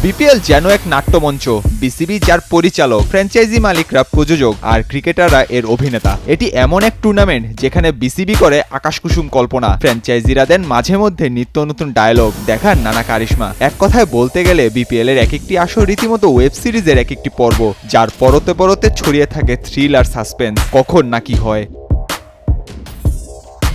BPL যেন এক নাট্যমঞ্চ। BCB যার পরিচালক, ফ্র্যাঞ্চাইজি মালিকরা প্রযোজক আর ক্রিকেটাররা এর অভিনেতা। এটি এমন এক টুর্নামেন্ট যেখানে বিসিবি করে আকাশকুসুম কল্পনা, ফ্র্যাঞ্চাইজিরা দেন মাঝে মধ্যে নিত্য নতুন ডায়লগ, দেখান নানা কারিশমা। এক কথায় বলতে গেলে বিপিএল এর এক একটি আসর রীতিমতো ওয়েব সিরিজের এক একটি পর্ব, যার পরতে পরতে ছড়িয়ে থাকে থ্রিল আর সাসপেন্স, কখন না কি হয়।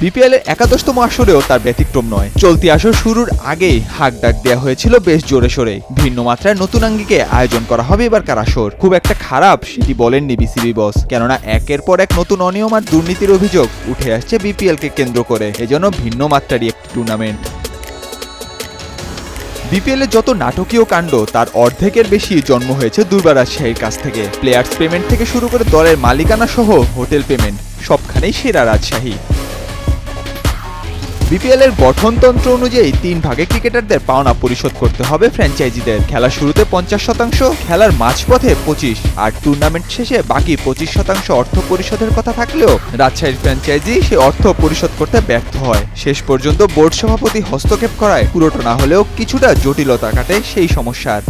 বিপিএল এর ৭১তম আসরেও তার ব্যতিক্রম নয়। চলতি আসর শুরুর আগেই হাক ডাক দেওয়া হয়েছিল বেশ জোরে সোরে। ভিন্ন মাত্রায় নতুন আঙ্গিকে আয়োজন করা হবে এবারকার আসর। খুব একটা খারাপ সেটি বলেননি বিসিবি বস, কেননা একের পর এক নতুন অনিয়ম আর দুর্নীতির অভিযোগ উঠে আসছে বিপিএল কে কেন্দ্র করে। এজন্য ভিন্ন মাত্রারই একটি টুর্নামেন্ট। বিপিএল এ যত নাটকীয় কাণ্ড তার অর্ধেকের বেশি জন্ম হয়েছে দুর্বার রাজশাহীর কাছ থেকে। প্লেয়ার্স পেমেন্ট থেকে শুরু করে দলের মালিকানা সহ হোটেল পেমেন্ট, সবখানেই সেরা রাজশাহী। বিপিএল এর গঠনতন্ত্র অনুযায়ী ৩ ভাগে ক্রিকেটারদের পাওনা পরিশোধ করতে হবে ফ্র্যাঞ্চাইজিদের। খেলার শুরুতে ৫০%, খেলার মাঝপথে ২৫, আর টুর্নামেন্ট শেষে বাকি ২৫% অর্থ পরিশোধের কথা থাকলেও রাজশাহীর ফ্র্যাঞ্চাইজি সে অর্থ পরিশোধ করতে ব্যর্থ হয়। শেষ পর্যন্ত বোর্ড সভাপতি হস্তক্ষেপ করায় পুরোটা না হলেও কিছুটা জটিলতা কাটে সেই সমস্যার।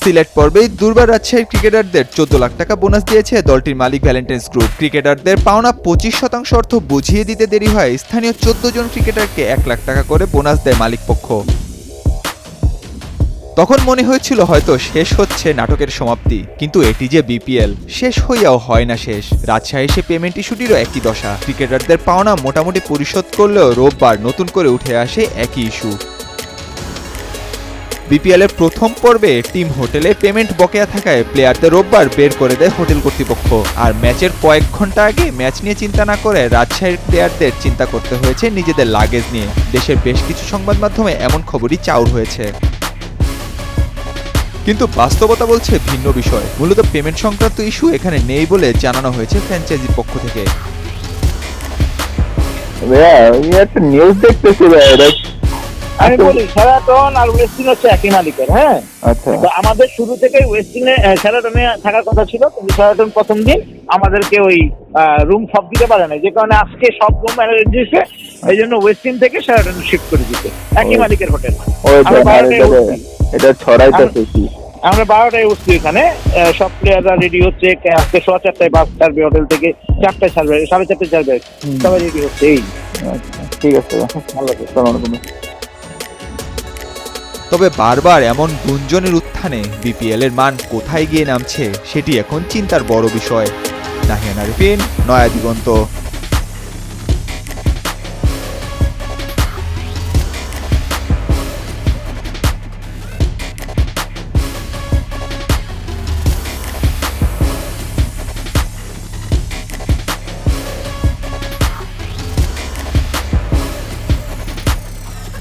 সিলেট পর্বেই দুর্বার রাজশাহীর ক্রিকেটারদের ১৪ লাখ টাকা বোনাস দিয়েছে দলটির মালিক ভ্যালেন্টাইন্স গ্রুপ। ক্রিকেটারদের পাওনা ২৫% অর্থ বুঝিয়ে দিতে দেরি হয় স্থানীয় ১৪ জন ক্রিকেটারকে ১ লাখ টাকা করে বোনাস দেয় মালিক পক্ষ। তখন মনে হয়েছিল হয়তো শেষ হচ্ছে নাটকের সমাপ্তি, কিন্তু এটি যে বিপিএল, শেষ হইয়াও হয় না শেষ। রাজশাহী সে পেমেন্ট ইস্যুটিরও একই দশা। ক্রিকেটারদের পাওনা মোটামুটি পরিশোধ করলেও রোববার নতুন করে উঠে আসে একই ইস্যু। বিপিএল এর প্রথম পর্বে টিম হোটেলে পেমেন্ট বকেয়া থাকায় প্লেয়ারদের রোববার বের করে দেয় হোটেল কর্তৃপক্ষ। আর ম্যাচের কয়েক ঘন্টা আগে ম্যাচ নিয়ে চিন্তা না করে রাজশাহীর প্লেয়ারদের চিন্তা করতে হয়েছে নিজেদের লাগেজ নিয়ে। দেশের বেশ কিছু সংবাদ মাধ্যমে এমন খবরই চাউর হয়েছে, কিন্তু বাস্তবতা বলছে ভিন্ন বিষয়। মূলত পেমেন্ট সংক্রান্ত ইস্যু এখানে নেই বলে জানানো হয়েছে ফ্র্যাঞ্চাইজির পক্ষ থেকে। একটা নিউজ দেখতেছি আমি বলি শেরাটন আর ওয়েস্টিন হচ্ছে একই মালিকের। হ্যাঁ, আচ্ছা, আমাদের শুরু থেকেই ওয়েস্টিনে শেরাটনে থাকার কথা ছিল, কিন্তু শেরাটন প্রথম দিন আমাদেরকে ওই রুম সব দিতে পারে না, যে কারণে আজকে সব রুম অ্যারেঞ্জ দিয়েছে। এই জন্য ওয়েস্টিন থেকে শেরাটন শিফট করে দিতে, একই মালিকের হোটেল। এটা ছড়াইতেছে কি? আমরা 12টায় উঠছি এখানে, সব প্লেয়াররা রেডি হচ্ছে। আজকে 4:15 বাস ছাড়বে হোটেল থেকে, 4টায় ছাড়বে, 4:30 ছাড়বে, সবাই রেডি হচ্ছে। এই ঠিক আছে, ভালো আছে। তবে বারবার এমন গুঞ্জনের উত্থানে বিপিএল এর মান কোথায় গিয়ে নামছে সেটি এখন চিন্তার বড় বিষয়। নাহিয়ান আরিফিন, নয়া দিগন্ত।